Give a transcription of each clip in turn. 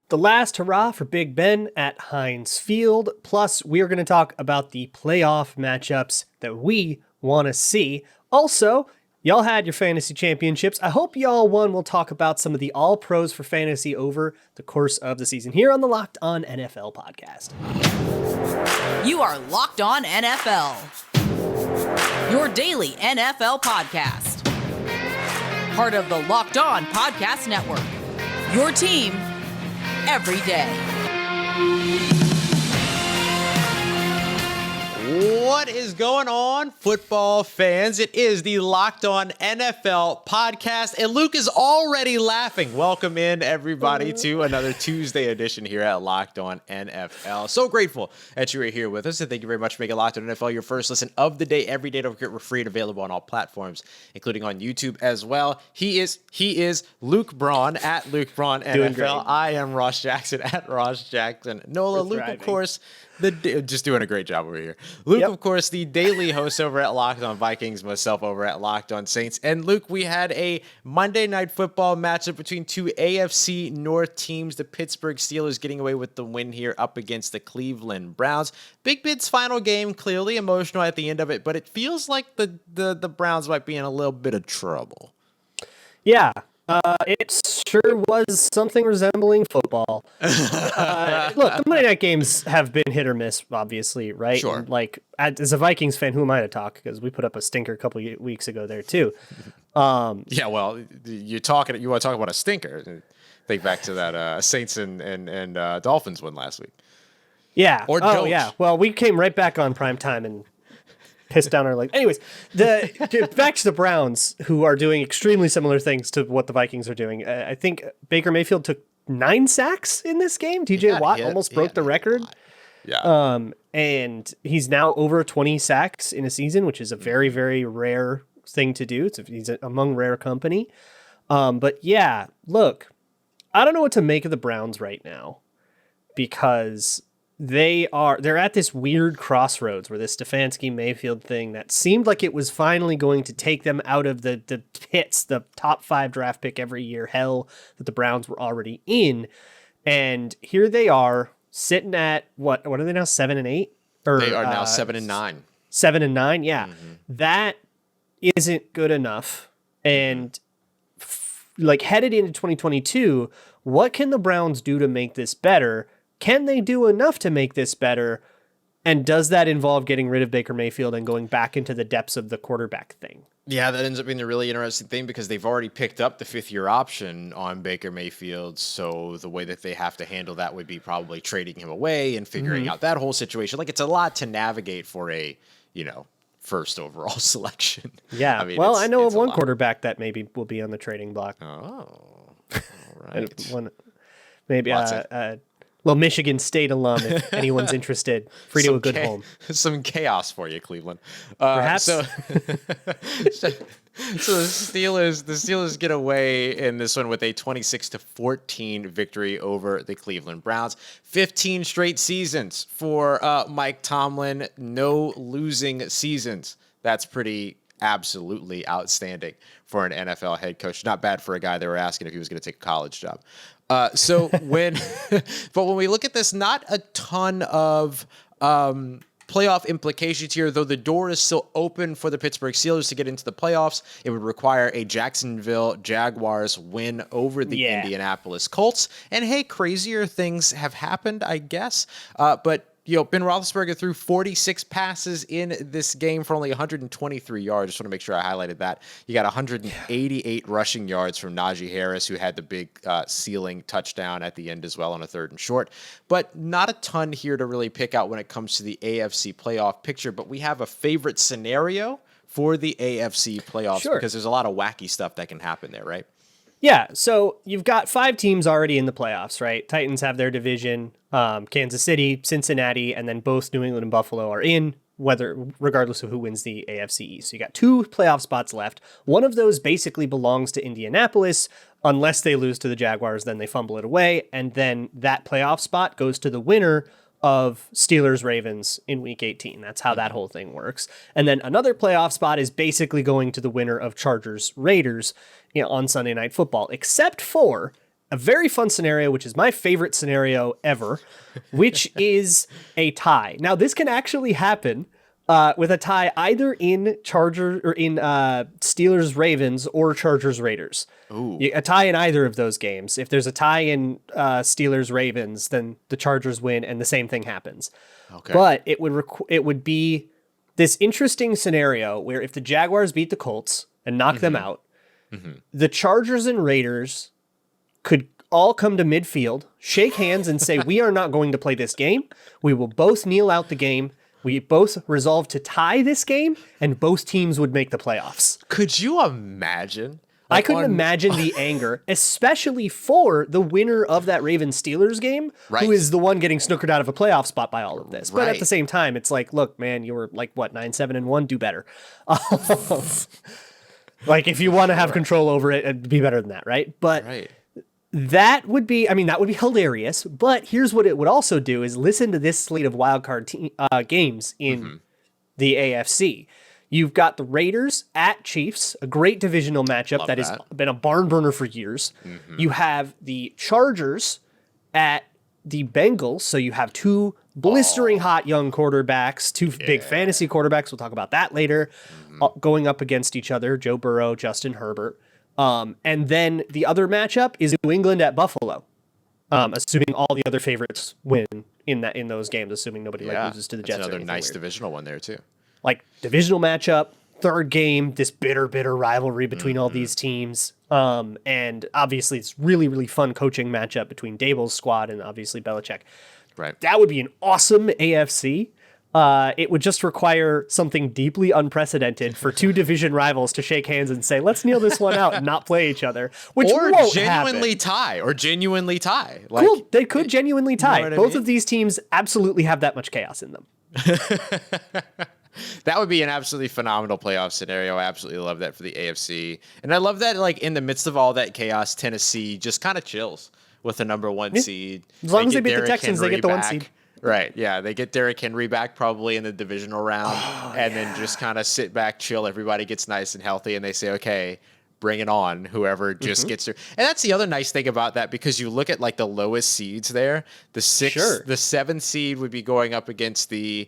the last hurrah for Big Ben at Heinz Field. Plus, we are going to talk about the playoff matchups that we want to see. Also, y'all had your fantasy championships. I hope y'all won. We'll talk about some of the all-pros for fantasy over the course of the season here on the Locked On NFL podcast. You are Locked On NFL, your daily NFL podcast. Part of the Locked On Podcast Network, your team every day. What is going on, football fans? It is the Locked On NFL podcast, and Luke is already laughing. Welcome in, everybody, to another Tuesday edition here at Locked On NFL. So grateful that you are here with us, and thank you very much for making Locked On NFL your first listen of the day. Every day, don't forget we're free and available on all platforms, including on YouTube as well. He is Luke Braun at Luke Braun NFL. I am Ross Jackson at Ross Jackson. Nola, Luke, of course. Just doing a great job over here. Luke, of course, the daily host over at Locked On Vikings, myself over at Locked On Saints. And Luke, we had a Monday Night Football matchup between two AFC North teams, the Pittsburgh Steelers getting away with the win here up against the Cleveland Browns. Big Ben's final game, clearly emotional at the end of it, but it feels like the Browns might be in a little bit of trouble. Yeah. It sure was something resembling football. Look, the Monday night games have been hit or miss, obviously, right? Sure. And, like, as a Vikings fan, who am I to talk? Because we put up a stinker a couple of weeks ago there, too. Yeah, well, you want to talk about a stinker. Think back to that Saints and Dolphins win last week. Yeah. Or don't. Yeah. Well, we came right back on prime time and pissed down our leg. Anyways, back to the Browns, who are doing extremely similar things to what the Vikings are doing. I think Baker Mayfield took 9 sacks in this game. TJ Watt almost broke the record. Yeah. And he's now over 20 sacks in a season, which is a very, very rare thing to do. He's among rare company. But yeah, look, I don't know what to make of the Browns right now, because they're at this weird crossroads where this Stefanski Mayfield thing that seemed like it was finally going to take them out of the pits, the top 5 draft pick every year hell that the Browns were already in. And here they are sitting at what are they now? 7-8? They are now 7-9. 7-9. Yeah. Mm-hmm. That isn't good enough. And like headed into 2022, what can the Browns do to make this better? Can they do enough to make this better? And does that involve getting rid of Baker Mayfield and going back into the depths of the quarterback thing? Yeah, that ends up being a really interesting thing because they've already picked up the 5th-year option on Baker Mayfield. So the way that they have to handle that would be probably trading him away and figuring out that whole situation. Like, it's a lot to navigate for a, first overall selection. Yeah. I mean, well, I know of one quarterback that maybe will be on the trading block. Oh, all right. Maybe little Michigan State alum, if anyone's interested. Free to a good home. Some chaos for you, Cleveland. Perhaps. So the Steelers get away in this one with a 26-14 victory over the Cleveland Browns. 15 straight seasons for Mike Tomlin. No losing seasons. That's pretty absolutely outstanding for an NFL head coach. Not bad for a guy they were asking if he was going to take a college job. But when we look at this, not a ton of playoff implications here, though the door is still open for the Pittsburgh Steelers to get into the playoffs. It would require a Jacksonville Jaguars win over the Indianapolis Colts. And hey, crazier things have happened, I guess. But Ben Roethlisberger threw 46 passes in this game for only 123 yards. Just want to make sure I highlighted that. You got 188 rushing yards from Najee Harris, who had the big ceiling touchdown at the end as well on a 3rd and short. But not a ton here to really pick out when it comes to the AFC playoff picture. But we have a favorite scenario for the AFC playoffs because there's a lot of wacky stuff that can happen there, right? Yeah, so you've got 5 teams already in the playoffs, right? Titans have their division, Kansas City, Cincinnati, and then both New England and Buffalo are in, regardless of who wins the AFC East. So you got 2 playoff spots left. One of those basically belongs to Indianapolis. Unless they lose to the Jaguars, then they fumble it away, and then that playoff spot goes to the winner of Steelers-Ravens in Week 18. That's how that whole thing works. And then another playoff spot is basically going to the winner of Chargers-Raiders on Sunday Night Football, except for a very fun scenario, which is my favorite scenario ever, which is a tie. Now, this can actually happen with a tie either in Chargers or in Steelers Ravens or Chargers Raiders. A tie in either of those games. If there's a tie in Steelers Ravens, then the Chargers win, and the same thing happens. Okay. But it would be this interesting scenario where if the Jaguars beat the Colts and knock them out, the Chargers and Raiders could all come to midfield, shake hands, and say, we are not going to play this game. We will both kneel out the game. We both resolve to tie this game, and both teams would make the playoffs. Could you imagine? I couldn't imagine the anger, especially for the winner of that Ravens-Steelers game, who is the one getting snookered out of a playoff spot by all of this. But at the same time, it's like, look, man, you were like, what, 9-7-1? Do better. Like, if you want to have control over it, it'd be better than that, right? But that would be hilarious. But here's what it would also do is listen to this slate of wildcard games in the AFC. You've got the Raiders at Chiefs, a great divisional matchup that has been a barn burner for years. You have the Chargers at the Bengals, so you have two blistering hot young quarterbacks, two big fantasy quarterbacks. We'll talk about that later, going up against each other, Joe Burrow, Justin Herbert. And then the other matchup is New England at Buffalo, assuming all the other favorites win in those games, assuming nobody loses to the Jets. That's another nice divisional one there too. Like divisional matchup, third game, this bitter rivalry between all these teams. And obviously it's really, really fun coaching matchup between Dable's squad and obviously Belichick. Right. That would be an awesome AFC. It would just require something deeply unprecedented for two division rivals to shake hands and say, let's kneel this one out and not play each other, which won't genuinely happen. tie. Like, cool. They could genuinely tie. You know Both of these teams absolutely have that much chaos in them. That would be an absolutely phenomenal playoff scenario. I absolutely love that for the AFC. And I love that, like, in the midst of all that chaos, Tennessee just kind of chills with the number one seed. As long as they beat the Texans, they get the 1 seed. Right, yeah. They get Derrick Henry back probably in the divisional round then just kind of sit back, chill. Everybody gets nice and healthy, and they say, okay, bring it on, whoever just gets there. And that's the other nice thing about that, because you look at like the lowest seeds there. The 7th seed would be going up against the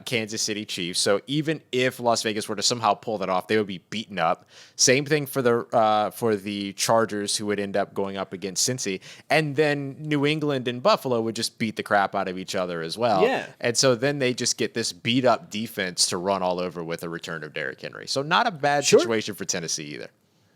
Kansas City Chiefs. So even if Las Vegas were to somehow pull that off, they would be beaten up. Same thing for the Chargers, who would end up going up against Cincy. And then New England and Buffalo would just beat the crap out of each other as well. Yeah. And so then they just get this beat up defense to run all over with a return of Derrick Henry. So not a bad situation for Tennessee either.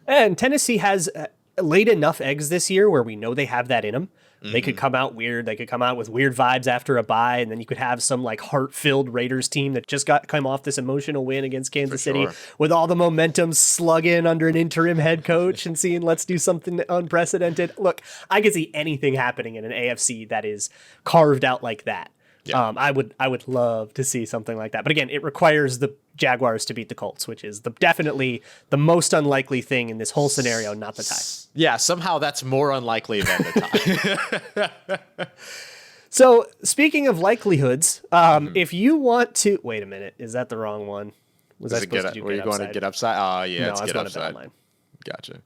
And Tennessee has laid enough eggs this year where we know they have that in them. They could come out weird. They could come out with weird vibes after a bye, and then you could have some like heart-filled Raiders team that just come off this emotional win against Kansas City with all the momentum slugging under an interim head coach and seeing let's do something unprecedented. Look, I could see anything happening in an AFC that is carved out like that. Yeah. I would love to see something like that. But again, it requires the Jaguars to beat the Colts, which is definitely the most unlikely thing in this whole scenario, not the tie. Yeah, somehow that's more unlikely than the tie. So speaking of likelihoods, if you want to... Wait a minute. Is that the wrong one? Was I supposed to do Were you going to Get Upside? Oh, yeah, it's Get Upside. Gotcha.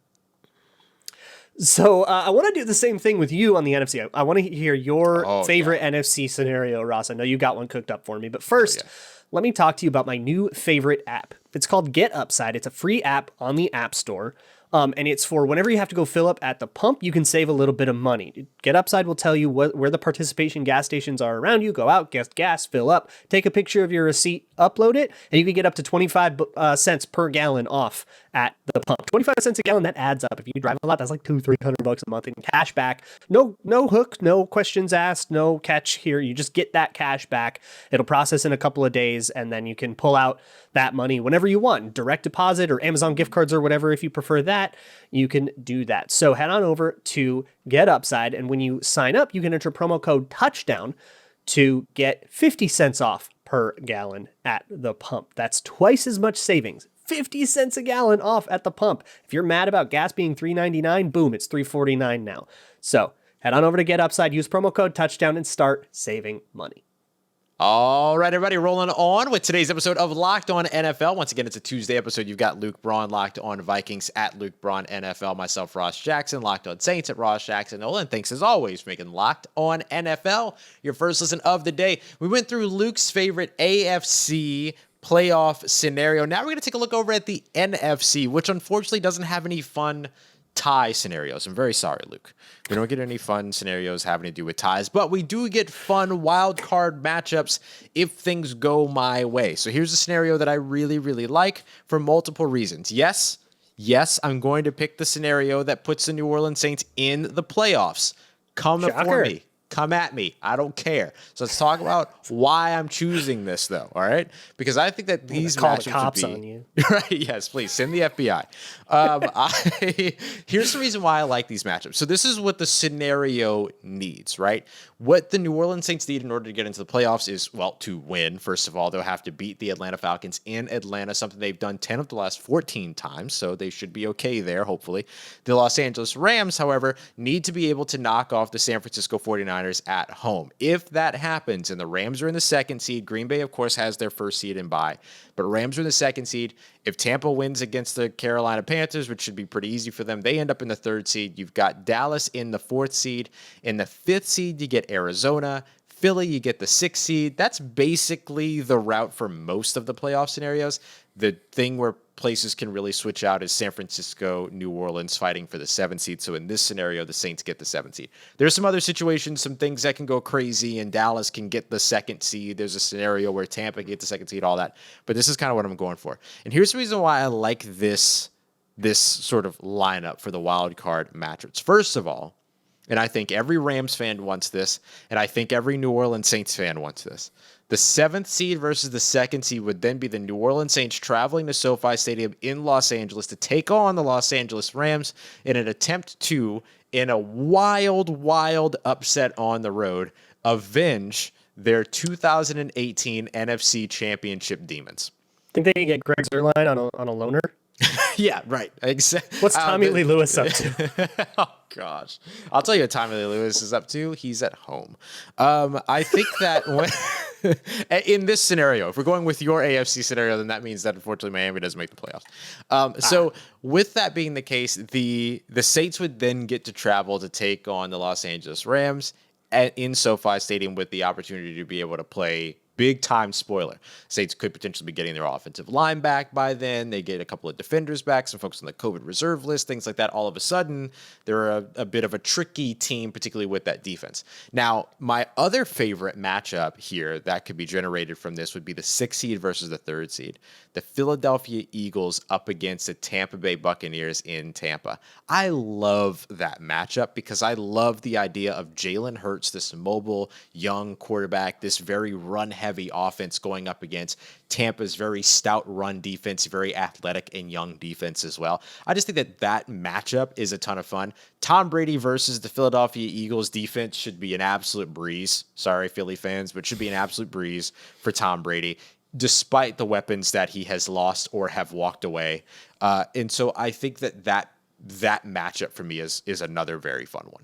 So I want to do the same thing with you on the NFC. I want to hear your favorite NFC scenario, Ross. I know you got one cooked up for me. But first, let me talk to you about my new favorite app. It's called Get Upside. It's a free app on the App Store. And it's for whenever you have to go fill up at the pump, you can save a little bit of money. Get Upside will tell you where the participation gas stations are around you. Go out, get gas, fill up, take a picture of your receipt, upload it, and you can get up to 25 cents per gallon off at the pump. 25 cents a gallon, that adds up. If you drive a lot, that's like $200-$300 a month in cash back. No hook, no questions asked, no catch here. You just get that cash back. It'll process in a couple of days, and then you can pull out that money whenever you want. Direct deposit or Amazon gift cards or whatever. If you prefer that, you can do that. So head on over to Get Upside, and when you sign up, you can enter promo code TOUCHDOWN to get 50 cents off per gallon at the pump. That's twice as much savings. 50 cents a gallon off at the pump. If you're mad about gas being $3.99, boom, it's $3.49 now. So head on over to Get Upside, use promo code TOUCHDOWN, and start saving money. All right, everybody, rolling on with today's episode of Locked On NFL. Once again, it's a Tuesday episode. You've got Luke Braun, Locked On Vikings, at Luke Braun NFL, myself, Ross Jackson, Locked On Saints at Ross Jackson Nolan. Thanks, as always, for making Locked On NFL your first listen of the day. We went through Luke's favorite AFC playoff scenario. Now we're going to take a look over at the NFC, which unfortunately doesn't have any fun tie scenarios. I'm very sorry, Luke. We don't get any fun scenarios having to do with ties, but we do get fun wild card matchups if things go my way. So here's a scenario that I really, really like for multiple reasons. Yes, I'm going to pick the scenario that puts the New Orleans Saints in the playoffs. Come for me. Come at me. I don't care. So let's talk about why I'm choosing this, though. All right, because I think that these call matchups the cops would be on you. right. Yes, please send the FBI. Here's the reason why I like these matchups. So this is what the scenario needs, right? What the New Orleans Saints need in order to get into the playoffs is, well, to win. First of all, they'll have to beat the Atlanta Falcons in Atlanta, something they've done 10 of the last 14 times, so they should be okay there, hopefully. The Los Angeles Rams, however, need to be able to knock off the San Francisco 49ers at home. If that happens, and the Rams are in the second seed, Green Bay, of course, has their first seed in bye, but Rams are in the second seed. If Tampa wins against the Carolina Panthers, which should be pretty easy for them, they end up in the third seed. You've got Dallas in the fourth seed. In the fifth seed, you get Arizona. Philly, you get the sixth seed. That's basically the route for most of the playoff scenarios. The thing where places can really switch out is San Francisco, New Orleans fighting for the seventh seed. So in this scenario, the Saints get the seventh seed. There's some other situations, some things that can go crazy, and Dallas can get the second seed. There's a scenario where Tampa can get the second seed, all that. But this is kind of what I'm going for. And here's the reason why I like this sort of lineup for the wild card matchups. First of all, and I think every Rams fan wants this, and I think every New Orleans Saints fan wants this. The seventh seed versus the second seed would then be the New Orleans Saints traveling to SoFi Stadium in Los Angeles to take on the Los Angeles Rams in an attempt to, in a wild upset on the road, avenge their 2018 NFC Championship demons. Think they can get Greg Zuerlein on a loner? Yeah, right. Exactly. What's Tommy Lee Lewis up to? Oh, gosh. I'll tell you what Tommy Lee Lewis is up to. He's at home. I think that in this scenario, if we're going with your AFC scenario, then that means that unfortunately Miami doesn't make the playoffs. So with that being the case, the Saints would then get to travel to take on the Los Angeles Rams in SoFi Stadium with the opportunity to be able to play big time spoiler. Saints could potentially be getting their offensive line back by then. They get a couple of defenders back, some folks on the COVID reserve list, things like that. All of a sudden, they're a bit of a tricky team, particularly with that defense. Now, my other favorite matchup here that could be generated from this would be the sixth seed versus the third seed. The Philadelphia Eagles up against the Tampa Bay Buccaneers in Tampa. I love that matchup because I love the idea of Jalen Hurts, this mobile young quarterback, this very run-heavy offense going up against Tampa's very stout run defense, very athletic and young defense as well. I just think that matchup is a ton of fun. Tom Brady versus the Philadelphia Eagles defense should be an absolute breeze. Sorry, Philly fans, but should be an absolute breeze for Tom Brady, despite the weapons that he has lost or have walked away. And so I think that matchup for me is another very fun one.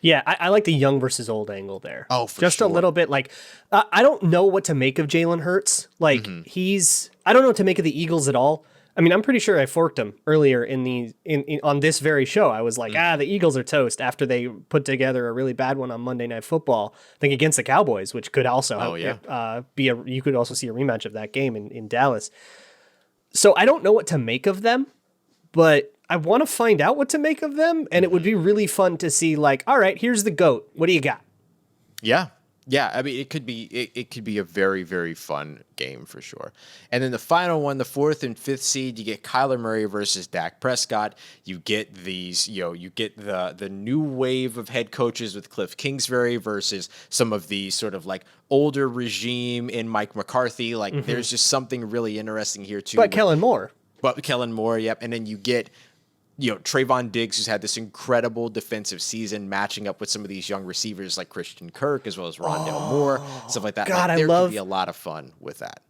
Yeah, I like the young versus old angle there. Oh, for just sure. a little bit. Like, I don't know what to make of Jalen Hurts. Like, I don't know what to make of the Eagles at all. I mean, I'm pretty sure I forked him earlier on this very show. I was like, the Eagles are toast after they put together a really bad one on Monday Night Football, I think against the Cowboys, which could also you could also see a rematch of that game in Dallas. So I don't know what to make of them, but I want to find out what to make of them, and it would be really fun to see, like, all right, here's the GOAT. What do you got? Yeah. I mean, it could be a very, very fun game for sure. And then the final one, the fourth and fifth seed, you get Kyler Murray versus Dak Prescott. You get you get the new wave of head coaches with Cliff Kingsbury versus some of the sort of like older regime in Mike McCarthy. Like, there's just something really interesting here too. But Kellen Moore. Yep. And then you get Trayvon Diggs, who's had this incredible defensive season, matching up with some of these young receivers like Christian Kirk as well as Rondale Moore, stuff like that. God, there could be a lot of fun with that.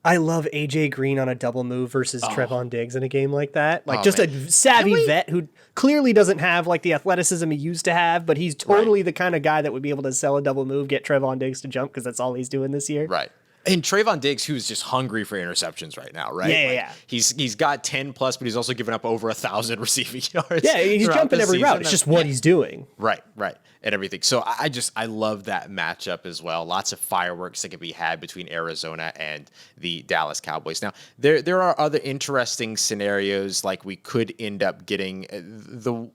I love AJ Green on a double move versus Trevon Diggs in a game like that. Like just man. a savvy vet who clearly doesn't have like the athleticism he used to have, but he's totally the kind of guy that would be able to sell a double move, get Trevon Diggs to jump because that's all he's doing this year. Right. And Trevon Diggs, who's just hungry for interceptions right now, right? Yeah. He's got 10 plus, but he's also given up over 1,000 receiving yards. Yeah, he's jumping every season. route. It's just what he's doing. Right. And everything. So I love that matchup as well. Lots of fireworks that can be had between Arizona and the Dallas Cowboys. Now, there are other interesting scenarios, like we could end up getting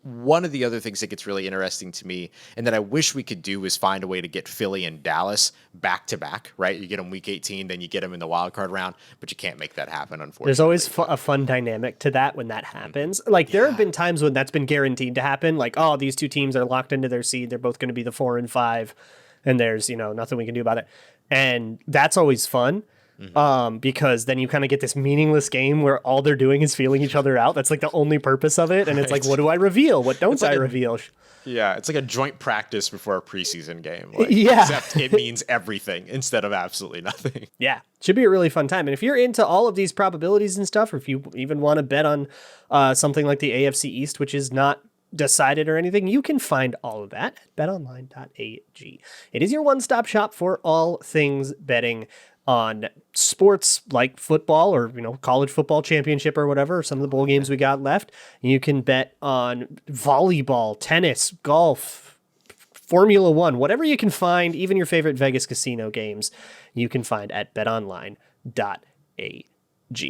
one of the other things that gets really interesting to me, and that I wish we could do, is find a way to get Philly and Dallas back to back, right? You get them week 18, then you get them in the wild card round, but you can't make that happen, unfortunately. There's always a fun dynamic to that when that happens. Like there have been times when that's been guaranteed to happen. Like, oh, these two teams are locked into their seed. They're both going to be the 4 and 5, and there's nothing we can do about it. And that's always fun. Because then you kind of get this meaningless game where all they're doing is feeling each other out. That's like the only purpose of it. And it's like, what do I reveal? What don't I reveal? Yeah, it's like a joint practice before a preseason game. Except it means everything instead of absolutely nothing. Yeah, should be a really fun time. And if you're into all of these probabilities and stuff, or if you even want to bet on something like the AFC East, which is not decided or anything, you can find all of that at betonline.ag. It is your one-stop shop for all things betting on sports like football or college football championship or whatever, or some of the bowl games we got left. You can bet on volleyball, tennis, golf, Formula One, whatever you can find, even your favorite Vegas casino games, you can find at betonline.ag.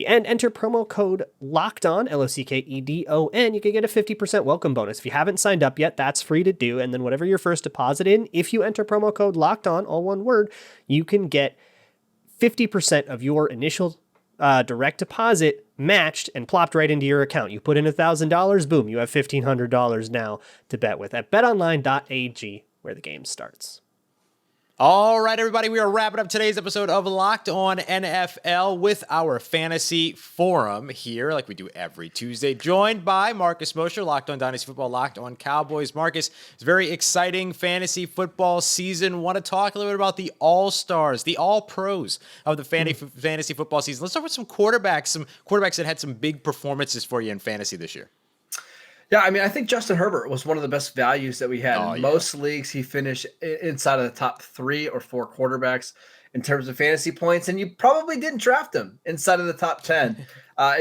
And enter promo code LOCKEDON, LOCKEDON. You can get a 50% welcome bonus. If you haven't signed up yet, that's free to do. And then whatever your first deposit in, if you enter promo code LOCKEDON, all one word, you can get 50% of your initial direct deposit matched and plopped right into your account. You put in $1,000, boom, you have $1,500 now to bet with at betonline.ag, where the game starts. All right, everybody, we are wrapping up today's episode of Locked On NFL with our fantasy forum here, like we do every Tuesday, joined by Marcus Mosher, Locked On Dynasty Football, Locked On Cowboys. Marcus, it's a very exciting fantasy football season. Want to talk a little bit about the all-stars, the all-pros of the fantasy football season. Let's start with some quarterbacks that had some big performances for you in fantasy this year. Yeah, I mean, I think Justin Herbert was one of the best values that we had. In most leagues, he finished inside of the top 3 or 4 quarterbacks in terms of fantasy points, and you probably didn't draft him inside of the top 10.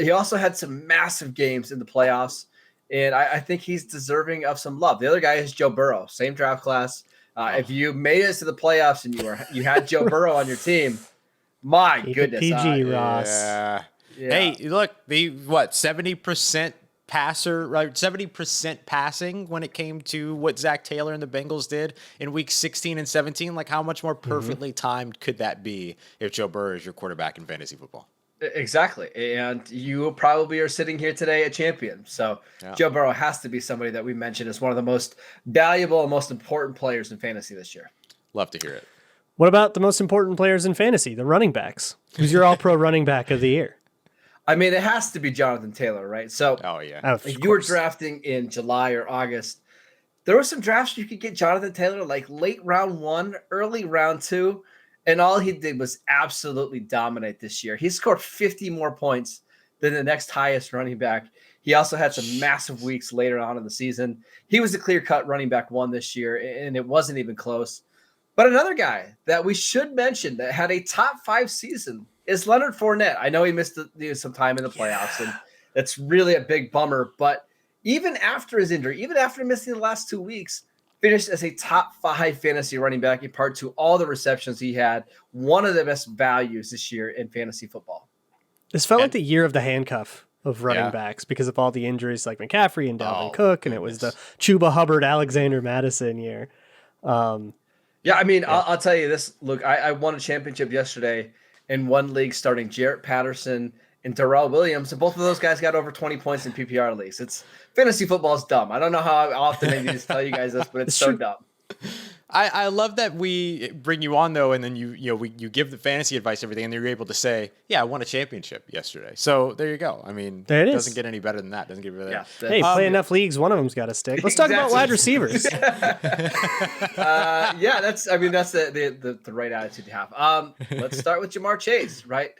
He also had some massive games in the playoffs, and I think he's deserving of some love. The other guy is Joe Burrow, same draft class. If you made it to the playoffs and you had Joe Burrow on your team, my goodness. PG, Ross. Yeah. Hey, look, 70% passer, right? 70% passing when it came to what Zach Taylor and the Bengals did in week 16 and 17. Like, how much more perfectly timed could that be if Joe Burrow is your quarterback in fantasy football? Exactly. And you probably are sitting here today a champion. So Joe Burrow has to be somebody that we mentioned as one of the most valuable and most important players in fantasy this year. Love to hear it. What about the most important players in fantasy, the running backs? Who's your all-pro running back of the year? I mean, it has to be Jonathan Taylor, right? So, if you were drafting in July or August, there were some drafts you could get Jonathan Taylor like late round 1, early round 2, and all he did was absolutely dominate this year. He scored 50 more points than the next highest running back. He also had some massive weeks later on in the season. He was a clear-cut running back 1 this year, and it wasn't even close. But another guy that we should mention that had a top 5 season is Leonard Fournette. I know he missed some time in the playoffs, and that's really a big bummer. But even after his injury, even after missing the last 2 weeks, finished as a top 5 fantasy running back in part to all the receptions he had. One of the best values this year in fantasy football. This felt like the year of the handcuff of running backs because of all the injuries like McCaffrey and Dalvin Cook, and it was the Chuba Hubbard, Alexander Madison year. I mean, I'll tell you this. Look, I won a championship yesterday in one league starting Jarrett Patterson and Darrell Williams, and both of those guys got over 20 points in PPR leagues. Fantasy football is dumb. I don't know how often I need to tell you guys this, but it's so dumb. I love that we bring you on though, and then you give the fantasy advice, everything, and then you're able to say, yeah, I won a championship yesterday. So there you go. I mean, it doesn't get any better than that. Doesn't get better than that. Hey, play enough leagues, one of them's got to stick. Let's talk about wide receivers. That's the right attitude to have. Let's start with Jamar Chase, right?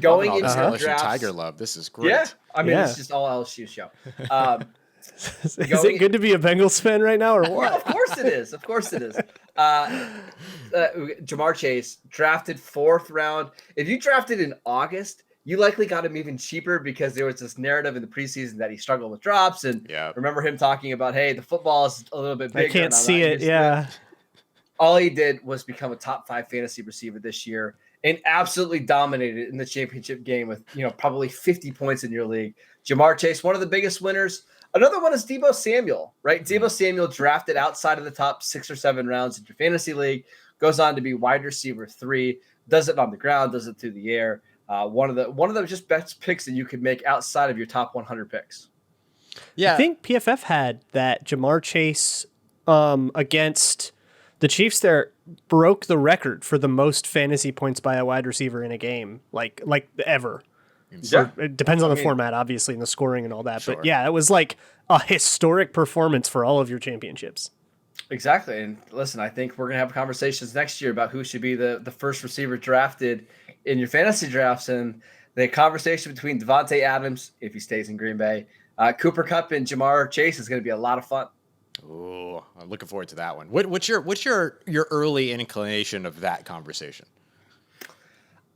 Going into LSU drafts. Tiger love. This is great. Yeah, I mean, it's just all LSU show. Is it good to be a Bengals fan right now, or what? Yeah, of course it is. Of course it is. Jamar Chase drafted 4th round. If you drafted in August, you likely got him even cheaper because there was this narrative in the preseason that he struggled with drops. And remember him talking about, hey, the football is a little bit bigger. I can't see it. Yeah. All he did was become a top 5 fantasy receiver this year and absolutely dominated in the championship game with, probably 50 points in your league. Jamar Chase, one of the biggest winners. Another one is Deebo Samuel, right? Deebo Samuel drafted outside of the top 6 or 7 rounds in your fantasy league, goes on to be wide receiver 3, does it on the ground, does it through the air. One of the just best picks that you could make outside of your top 100 picks. Yeah, I think PFF had that Jamar Chase against the Chiefs there broke the record for the most fantasy points by a wide receiver in a game, like ever. Yeah. It depends on the format, obviously, and the scoring and all that. Sure. But yeah, it was like a historic performance for all of your championships. Exactly. And listen, I think we're going to have conversations next year about who should be the first receiver drafted in your fantasy drafts. And the conversation between Devontae Adams, if he stays in Green Bay, Cooper Kupp and Jamar Chase is going to be a lot of fun. Oh, I'm looking forward to that one. What's your early inclination of that conversation?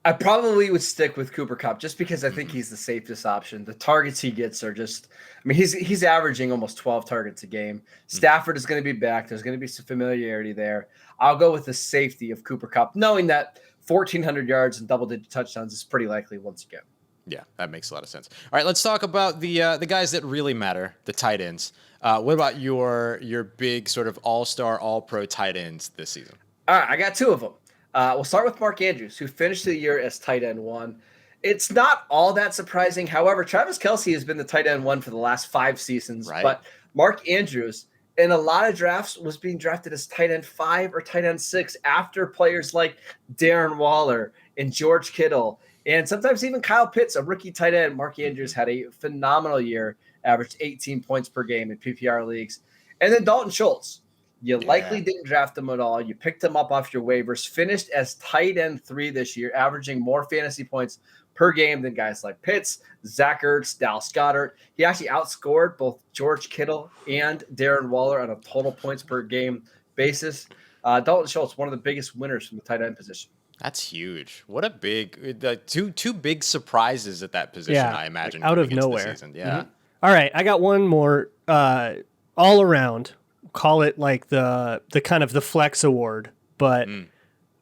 I probably would stick with Cooper Kupp just because I think he's the safest option. The targets he gets are just, I mean, he's averaging almost 12 targets a game. Stafford is going to be back. There's going to be some familiarity there. I'll go with the safety of Cooper Kupp, knowing that 1,400 yards and double-digit touchdowns is pretty likely once again. Yeah, that makes a lot of sense. All right, let's talk about the guys that really matter, the tight ends. What about your big sort of all-star, all-pro tight ends this season? All right, I got 2 of them. We'll start with Mark Andrews, who finished the year as tight end 1. It's not all that surprising. However, Travis Kelce has been the tight end 1 for the last 5 seasons. Right. But Mark Andrews, in a lot of drafts, was being drafted as tight end 5 or tight end 6 after players like Darren Waller and George Kittle, and sometimes even Kyle Pitts, a rookie tight end. Mark Andrews had a phenomenal year, averaged 18 points per game in PPR leagues. And then Dalton Schultz. You likely didn't draft him at all. You picked him up off your waivers, finished as tight end 3 this year, averaging more fantasy points per game than guys like Pitts, Zach Ertz, Dallas Goedert. He actually outscored both George Kittle and Darren Waller on a total points per game basis. Dalton Schultz, one of the biggest winners from the tight end position. That's huge. What a big two big surprises at that position, I imagine. Out of nowhere. Yeah. Mm-hmm. All right, I got one more all around. Call it like the kind of the flex award, but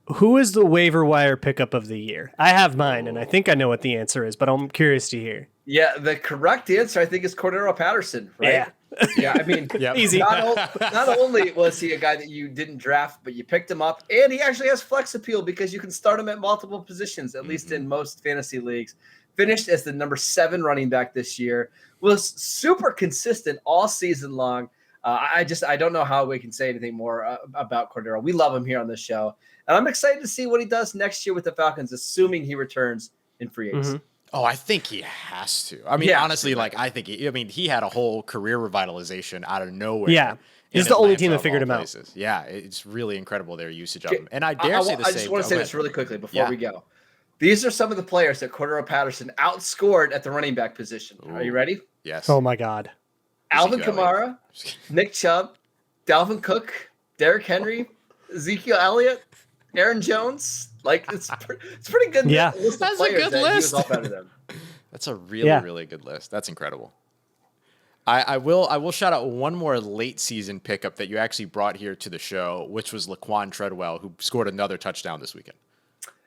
who is the waiver wire pickup of the year? I have mine, and I think I know what the answer is, but I'm curious to hear. Yeah, the correct answer, I think, is Cordero Patterson, right? Yeah, I mean, easy. Not only was he a guy that you didn't draft, but you picked him up, and he actually has flex appeal because you can start him at multiple positions, at least in most fantasy leagues. Finished as the number 7 running back this year, was super consistent all season long. I don't know how we can say anything more about Cordero. We love him here on this show. And I'm excited to see what he does next year with the Falcons, assuming he returns in free agency. Oh, I think he has to. I mean, honestly, he had a whole career revitalization out of nowhere. Yeah. He's the only team that figured him out. Yeah, it's really incredible their usage of him. And I dare say the same. I just want to say this really quickly before we go. These are some of the players that Cordero Patterson outscored at the running back position. Ooh. Are you ready? Yes. Oh, my God. Alvin Kamara, Nick Chubb, Dalvin Cook, Derrick Henry, Ezekiel Elliott, Aaron Jones. Like it's pretty good. Yeah, that's a good list. That's a really good list. That's incredible. I will shout out one more late season pickup that you actually brought here to the show, which was Laquan Treadwell, who scored another touchdown this weekend.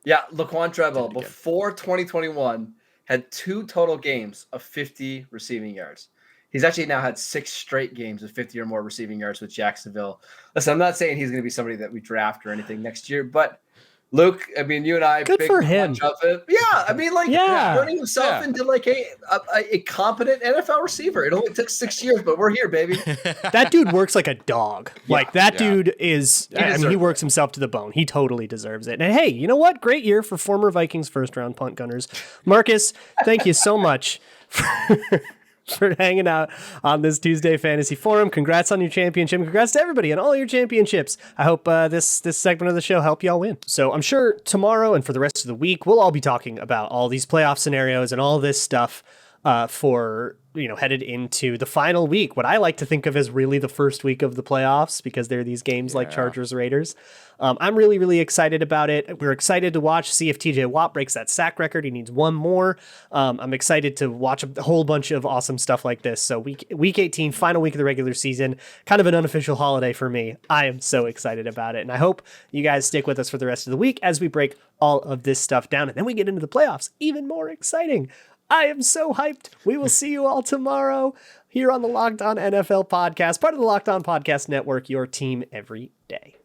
Yeah, Laquan Treadwell before 2021 had 2 total games of 50 receiving yards. He's actually now had 6 straight games of 50 or more receiving yards with Jacksonville. Listen, I'm not saying he's going to be somebody that we draft or anything next year, but Luke, I mean, you and I, good for him. Of it. Yeah, I mean, like, turning himself into like a competent NFL receiver. It only took 6 years, but we're here, baby. That dude works like a dog. Like that dude is. He works himself to the bone. He totally deserves it. And hey, you know what? Great year for former Vikings first-round punt gunners. Marcus, thank you so much for hanging out on this Tuesday Fantasy Forum. Congrats on your championship. Congrats to everybody on all your championships. I hope this segment of the show helped y'all win. So I'm sure tomorrow and for the rest of the week, we'll all be talking about all these playoff scenarios and all this stuff for, headed into the final week. What I like to think of as really the first week of the playoffs, because there are these games like Chargers Raiders. I'm really, really excited about it. We're excited to see if TJ Watt breaks that sack record. He needs one more. I'm excited to watch a whole bunch of awesome stuff like this. So week 18, final week of the regular season, kind of an unofficial holiday for me. I am so excited about it. And I hope you guys stick with us for the rest of the week as we break all of this stuff down. And then we get into the playoffs. Even more exciting. I am so hyped. We will see you all tomorrow here on the Locked On NFL podcast, part of the Locked On Podcast Network, your team every day.